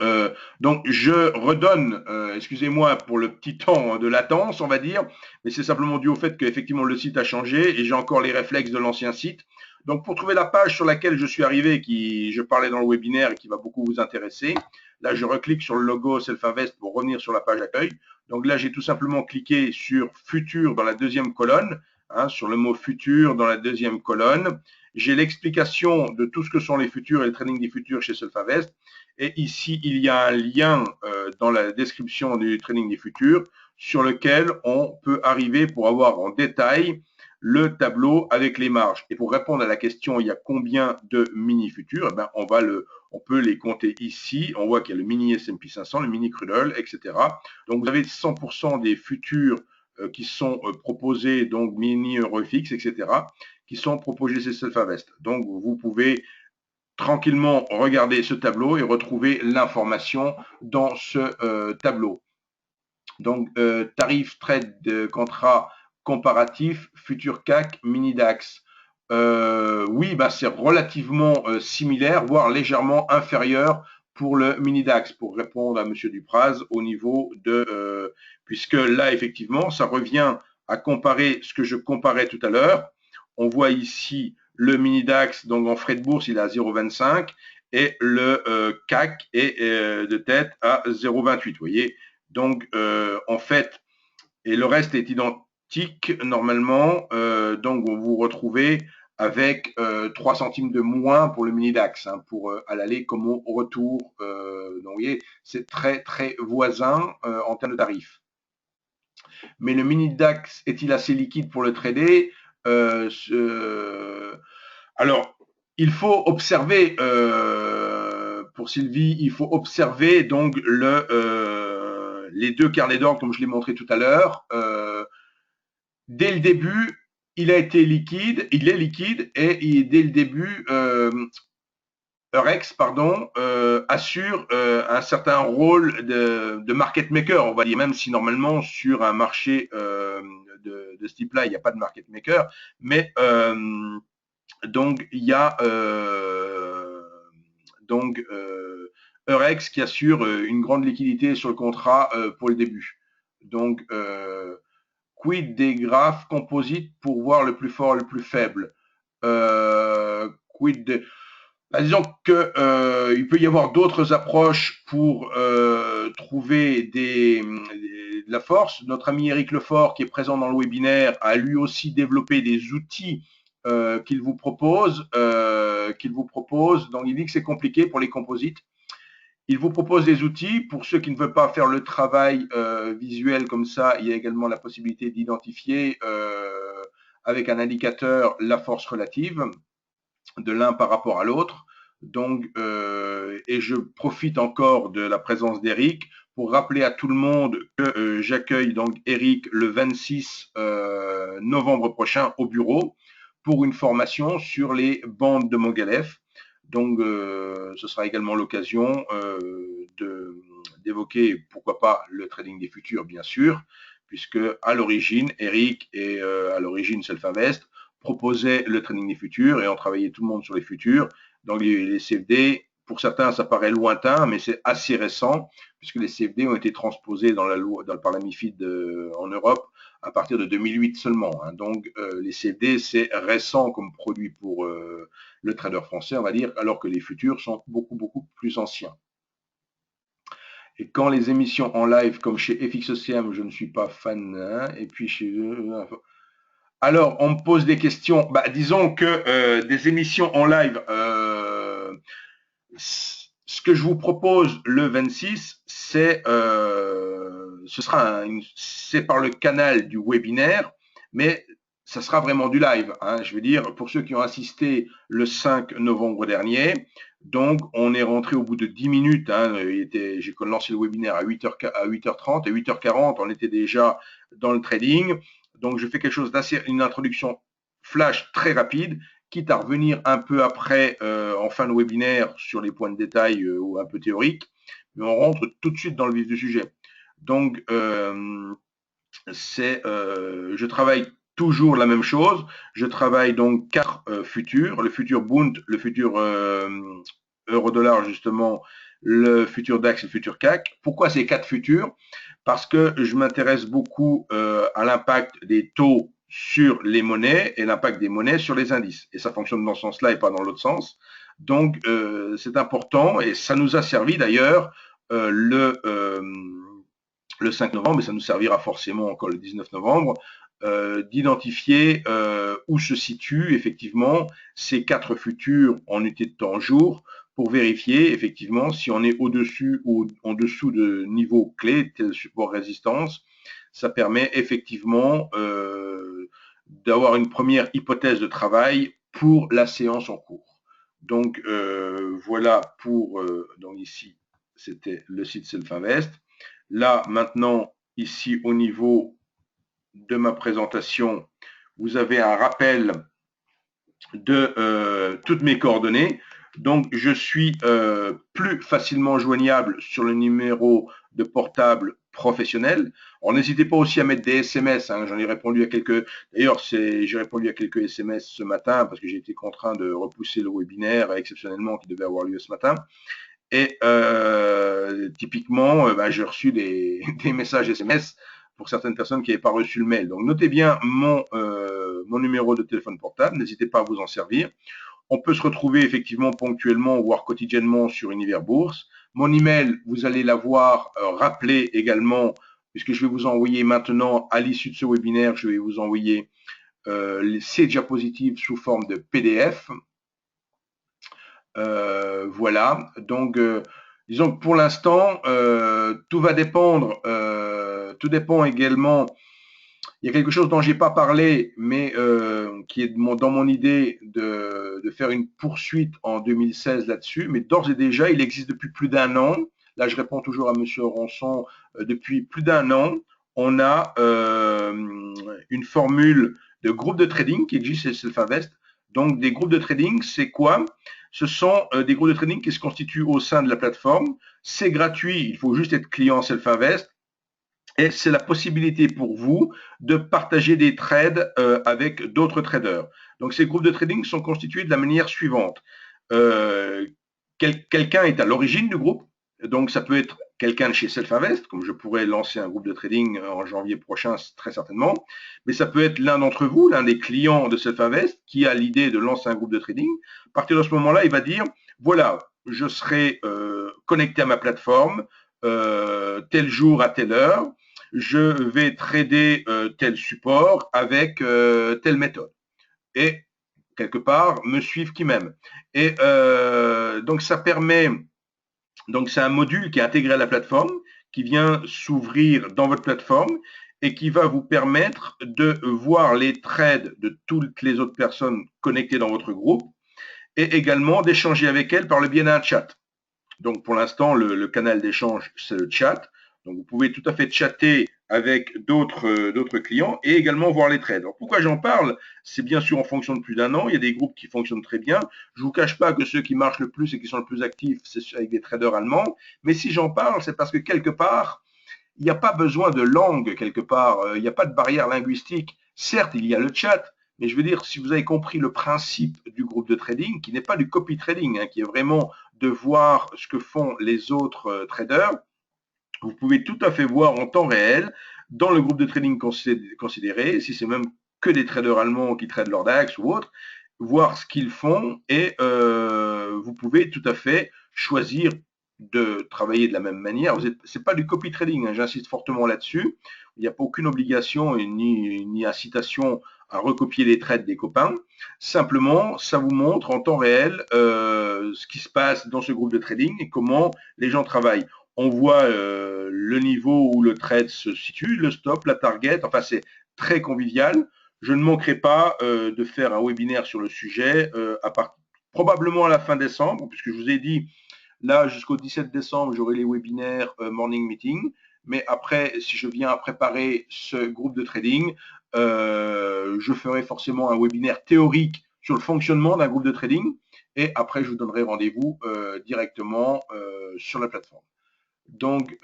donc, je redonne, excusez-moi pour le petit temps de latence, on va dire, mais c'est simplement dû au fait qu'effectivement le site a changé et j'ai encore les réflexes de l'ancien site. Donc, pour trouver la page sur laquelle je suis arrivé, qui je parlais dans le webinaire et qui va beaucoup vous intéresser, là, je reclique sur le logo Self-Invest pour revenir sur la page d'accueil. Donc là, j'ai tout simplement cliqué sur Futur dans la deuxième colonne, hein, sur le mot Futur dans la deuxième colonne. J'ai l'explication de tout ce que sont les futurs et le trading des futurs chez Self-Invest. Et ici, il y a un lien dans la description du trading des futurs sur lequel on peut arriver pour avoir en détail le tableau avec les marges. Et pour répondre à la question, il y a combien de mini futurs? Eh ben, on peut les compter ici. On voit qu'il y a le mini S&P 500, le mini Crude, etc. Donc, vous avez 100% des futurs qui sont proposés, donc mini Eurofix, etc., qui sont proposés chez Self-Invest. Donc, vous pouvez tranquillement regarder ce tableau et retrouver l'information dans ce tableau. Donc, tarif trade de contrat comparatif, futur CAC, mini DAX. Oui, bah, c'est relativement similaire, voire légèrement inférieur pour le mini DAX, pour répondre à Monsieur Dupraz au niveau de... puisque là, effectivement, ça revient à comparer ce que je comparais tout à l'heure. On voit ici le mini DAX, donc en frais de bourse, il est à 0,25 et le CAC est de tête à 0,28. Vous voyez, donc en fait, et le reste est identique normalement. Donc vous vous retrouvez avec 3 centimes de moins pour le mini DAX, hein, pour à l'aller comme au retour. Donc vous voyez, c'est très très voisin en termes de tarifs. Mais le mini DAX est-il assez liquide pour le trader? Alors, il faut observer, pour Sylvie, il faut observer donc les deux carnets d'ordre, comme je l'ai montré tout à l'heure. Dès le début, il a été liquide, il est liquide, et dès le début, Eurex, pardon, assure un certain rôle de market maker, on va dire, même si normalement sur un marché de ce type-là, il n'y a pas de market maker, mais donc il y a Eurex qui assure une grande liquidité sur le contrat pour le début. Donc quid des graphes composites pour voir le plus fort et le plus faible? Quid de... Bah, disons qu'il peut y avoir d'autres approches pour trouver de la force. Notre ami Eric Lefort, qui est présent dans le webinaire, a lui aussi développé des outils qu'il vous propose. Donc il dit que c'est compliqué pour les composites. Il vous propose des outils. Pour ceux qui ne veulent pas faire le travail visuel comme ça, il y a également la possibilité d'identifier avec un indicateur la force relative de l'un par rapport à l'autre. Donc, et je profite encore de la présence d'Eric pour rappeler à tout le monde que j'accueille donc Eric le 26 novembre prochain au bureau pour une formation sur les bandes de Mogalef. Donc, ce sera également l'occasion d'évoquer, pourquoi pas, le trading des futurs, bien sûr, puisque à l'origine, Eric et à l'origine Self-Invest proposait le trading des futurs et on travaillait tout le monde sur les futurs. Donc les CFD, pour certains, ça paraît lointain, mais c'est assez récent, puisque les CFD ont été transposés dans la loi, par la MIFID en Europe à partir de 2008 seulement. Hein. Donc les CFD, c'est récent comme produit pour le trader français, on va dire, alors que les futurs sont beaucoup, beaucoup plus anciens. Et quand les émissions en live, comme chez FXOCM, je ne suis pas fan, hein, et puis chez alors, on me pose des questions. Bah, disons que des émissions en live, ce que je vous propose le 26, c'est c'est par le canal du webinaire, mais ça sera vraiment du live. Hein. Je veux dire, pour ceux qui ont assisté le 5 novembre dernier, donc on est rentré au bout de 10 minutes. Hein, j'ai lancé le webinaire à 8h30 et 8h40, on était déjà dans le trading. Donc je fais quelque chose une introduction flash très rapide, quitte à revenir un peu après en fin de webinaire sur les points de détail ou un peu théoriques, mais on rentre tout de suite dans le vif du sujet. Donc je travaille toujours la même chose. Je travaille donc 4 futurs, le futur Bund, le futur euro-dollar justement, le futur DAX et le futur CAC. Pourquoi ces 4 futurs? Parce que je m'intéresse beaucoup à l'impact des taux sur les monnaies et l'impact des monnaies sur les indices. Et ça fonctionne dans ce sens-là et pas dans l'autre sens. Donc, c'est important et ça nous a servi d'ailleurs le 5 novembre, et ça nous servira forcément encore le 19 novembre, d'identifier où se situent effectivement ces 4 futurs en unité de temps jour pour vérifier effectivement si on est au-dessus ou en dessous de niveaux clés, tel support résistance. Ça permet effectivement d'avoir une première hypothèse de travail pour la séance en cours. Donc voilà pour, donc ici, c'était le site Self-Invest. Là, maintenant, ici au niveau de ma présentation, vous avez un rappel de toutes mes coordonnées. Donc, je suis plus facilement joignable sur le numéro de portable professionnel. Alors, n'hésitez pas aussi à mettre des SMS. Hein, j'en ai répondu à quelques. D'ailleurs, j'ai répondu à quelques SMS ce matin parce que j'ai été contraint de repousser le webinaire exceptionnellement qui devait avoir lieu ce matin. Et typiquement, j'ai reçu des messages SMS pour certaines personnes qui n'avaient pas reçu le mail. Donc, notez bien mon numéro de téléphone portable. N'hésitez pas à vous en servir. On peut se retrouver effectivement ponctuellement, voire quotidiennement sur Univers Bourse. Mon email, vous allez l'avoir rappelé également, puisque je vais vous envoyer maintenant, à l'issue de ce webinaire, je vais vous envoyer ces diapositives sous forme de PDF. Voilà, donc disons que pour l'instant, tout va dépendre, tout dépend également. Il y a quelque chose dont j'ai pas parlé, mais qui est dans mon idée de faire une poursuite en 2016 là-dessus. Mais d'ores et déjà, il existe depuis plus d'un an. Là, je réponds toujours à Monsieur Ronson. Depuis plus d'un an, on a une formule de groupe de trading qui existe chez Self-Invest. Donc, des groupes de trading, c'est quoi? Ce sont des groupes de trading qui se constituent au sein de la plateforme. C'est gratuit, il faut juste être client Self-Invest. Et c'est la possibilité pour vous de partager des trades avec d'autres traders. Donc, ces groupes de trading sont constitués de la manière suivante. Quelqu'un est à l'origine du groupe. Donc, ça peut être quelqu'un de chez Self-Invest, comme je pourrais lancer un groupe de trading en janvier prochain, très certainement. Mais ça peut être l'un d'entre vous, l'un des clients de Self-Invest, qui a l'idée de lancer un groupe de trading. À partir de ce moment-là, il va dire, voilà, je serai connecté à ma plateforme tel jour à telle heure. Je vais trader tel support avec telle méthode. Et quelque part, me suivre qui m'aime. Et donc, ça permet Donc, c'est un module qui est intégré à la plateforme, qui vient s'ouvrir dans votre plateforme et qui va vous permettre de voir les trades de toutes les autres personnes connectées dans votre groupe et également d'échanger avec elles par le biais d'un chat. Donc, pour l'instant, le canal d'échange, c'est le chat. Donc, vous pouvez tout à fait chatter avec d'autres clients et également voir les trades. Alors, pourquoi j'en parle? C'est bien sûr en fonction de plus d'un an. Il y a des groupes qui fonctionnent très bien. Je ne vous cache pas que ceux qui marchent le plus et qui sont le plus actifs, c'est avec des traders allemands. Mais si j'en parle, c'est parce que quelque part, il n'y a pas besoin de langue quelque part. Il n'y a pas de barrière linguistique. Certes, il y a le chat, mais je veux dire, si vous avez compris le principe du groupe de trading, qui n'est pas du copy trading, qui est vraiment de voir ce que font les autres traders, vous pouvez tout à fait voir en temps réel dans le groupe de trading considéré, si c'est même que des traders allemands qui tradent leur DAX ou autre, voir ce qu'ils font et vous pouvez tout à fait choisir de travailler de la même manière. C'est pas du copy trading, j'insiste fortement là-dessus. Il n'y a pas aucune obligation ni incitation à recopier les trades des copains. Simplement, ça vous montre en temps réel ce qui se passe dans ce groupe de trading et comment les gens travaillent. On voit le niveau où le trade se situe, le stop, la target, enfin c'est très convivial. Je ne manquerai pas de faire un webinaire sur le sujet probablement à la fin décembre, puisque je vous ai dit, là jusqu'au 17 décembre, j'aurai les webinaires morning meeting. Mais après, si je viens à préparer ce groupe de trading, je ferai forcément un webinaire théorique sur le fonctionnement d'un groupe de trading. Et après, je vous donnerai rendez-vous directement sur la plateforme. Donc,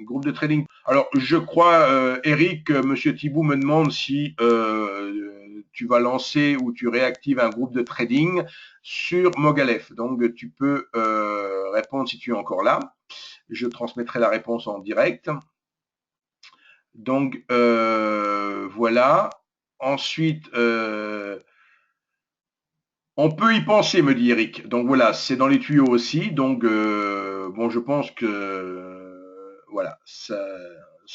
groupe de trading. Alors, je crois, Eric, Monsieur Thibou me demande si tu vas lancer ou tu réactives un groupe de trading sur Mogalef. Donc, tu peux répondre si tu es encore là. Je transmettrai la réponse en direct. Donc, voilà. Ensuite, on peut y penser, me dit Eric. Donc voilà, c'est dans les tuyaux aussi. Donc bon, je pense que voilà, ça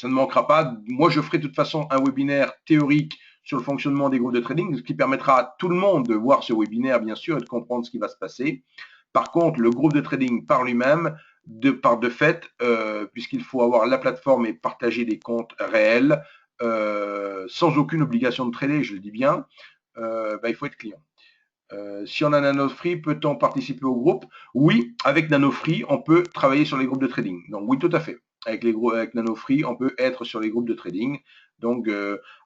ne manquera pas. Moi, je ferai de toute façon un webinaire théorique sur le fonctionnement des groupes de trading, ce qui permettra à tout le monde de voir ce webinaire, bien sûr, et de comprendre ce qui va se passer. Par contre, le groupe de trading par lui-même, de fait, puisqu'il faut avoir la plateforme et partager des comptes réels, sans aucune obligation de trader, je le dis bien, il faut être client. Si on a NanoFree, peut-on participer au groupe? Oui, avec NanoFree, on peut travailler sur les groupes de trading. Donc oui, tout à fait. Avec NanoFree, on peut être sur les groupes de trading. Donc,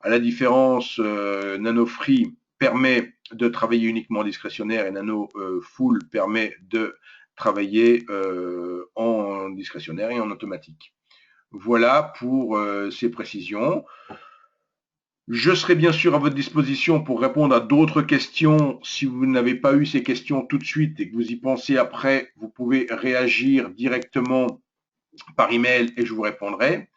à la différence, NanoFree permet de travailler uniquement discrétionnaire et Nano Full permet de travailler en discrétionnaire et en automatique. Voilà pour ces précisions. Je serai bien sûr à votre disposition pour répondre à d'autres questions. Si vous n'avez pas eu ces questions tout de suite et que vous y pensez après, vous pouvez réagir directement par email et je vous répondrai.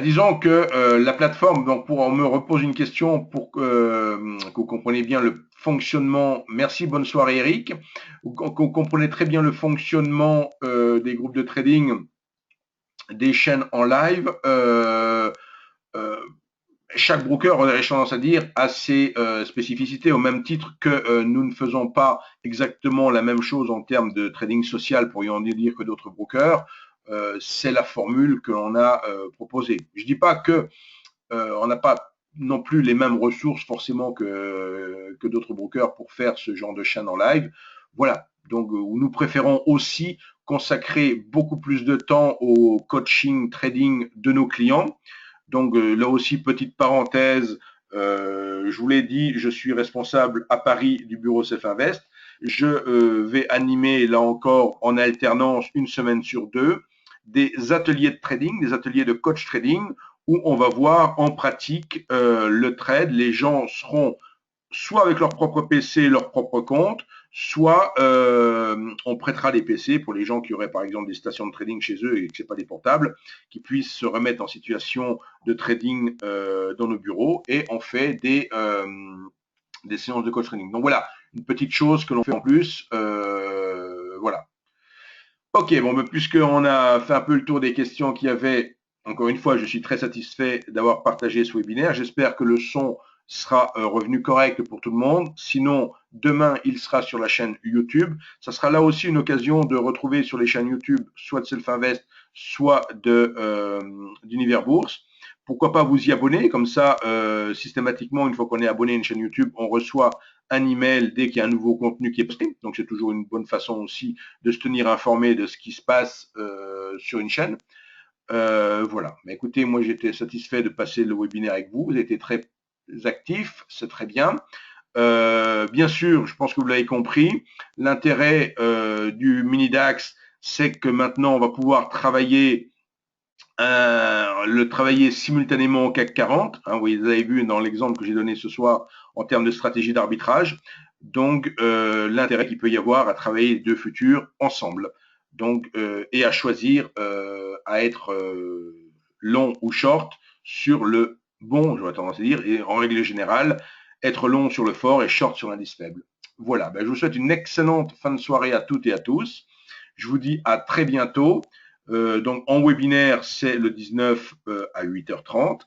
Disons que la plateforme, donc on me repose une question pour que vous compreniez bien le fonctionnement. Merci, bonne soirée Eric. Qu'on comprenez très bien le fonctionnement des groupes de trading, des chaînes en live. Chaque broker, aurait tendance à dire, a ses spécificités, au même titre que nous ne faisons pas exactement la même chose en termes de trading social, pourrions dire, que d'autres brokers. C'est la formule que l'on a proposée. Je ne dis pas que on n'a pas non plus les mêmes ressources forcément que d'autres brokers pour faire ce genre de chaîne en live. Voilà. Donc, nous préférons aussi consacrer beaucoup plus de temps au coaching trading de nos clients. Donc là aussi, petite parenthèse, je vous l'ai dit, je suis responsable à Paris du bureau CF Invest. Je vais animer là encore en alternance une semaine sur deux des ateliers de trading, des ateliers de coach trading où on va voir en pratique le trade. Les gens seront soit avec leur propre PC, leur propre compte, soit on prêtera des PC pour les gens qui auraient par exemple des stations de trading chez eux et que ce n'est pas des portables, qui puissent se remettre en situation de trading dans nos bureaux et on fait des séances de coach trading. Donc voilà, une petite chose que l'on fait en plus. Voilà. Ok, bon, puisqu'on a fait un peu le tour des questions qu'il y avait, Encore une fois, je suis très satisfait d'avoir partagé ce webinaire. J'espère que le son sera revenu correct pour tout le monde. Sinon, demain, il sera sur la chaîne YouTube. Ça sera là aussi une occasion de retrouver sur les chaînes YouTube, soit de Self-Invest, soit d'Univers Bourse. Pourquoi pas vous y abonner, comme ça, systématiquement, une fois qu'on est abonné à une chaîne YouTube, on reçoit un email dès qu'il y a un nouveau contenu qui est posté. Donc, c'est toujours une bonne façon aussi de se tenir informé de ce qui se passe sur une chaîne. Voilà. Mais écoutez, moi j'étais satisfait de passer le webinaire avec vous. Vous avez été très actifs, c'est très bien. Bien sûr, je pense que vous l'avez compris, l'intérêt du mini DAX, c'est que maintenant on va pouvoir le travailler simultanément au CAC 40. Hein, vous avez vu dans l'exemple que j'ai donné ce soir en termes de stratégie d'arbitrage. Donc, l'intérêt qu'il peut y avoir à travailler les deux futurs ensemble. Donc, et à choisir à être long ou short sur le bon, j'aurais tendance à dire, et en règle générale, être long sur le fort et short sur l'indice faible. Voilà, ben, je vous souhaite une excellente fin de soirée à toutes et à tous. Je vous dis à très bientôt. Donc en webinaire, c'est le 19 à 8h30.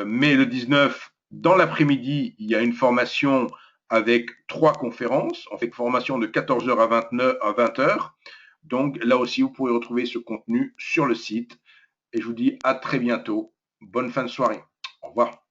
Mais le 19, dans l'après-midi, il y a une formation avec 3 conférences. On fait une formation de 14h à 20h. Donc là aussi, vous pourrez retrouver ce contenu sur le site. Et je vous dis à très bientôt. Bonne fin de soirée. Au revoir.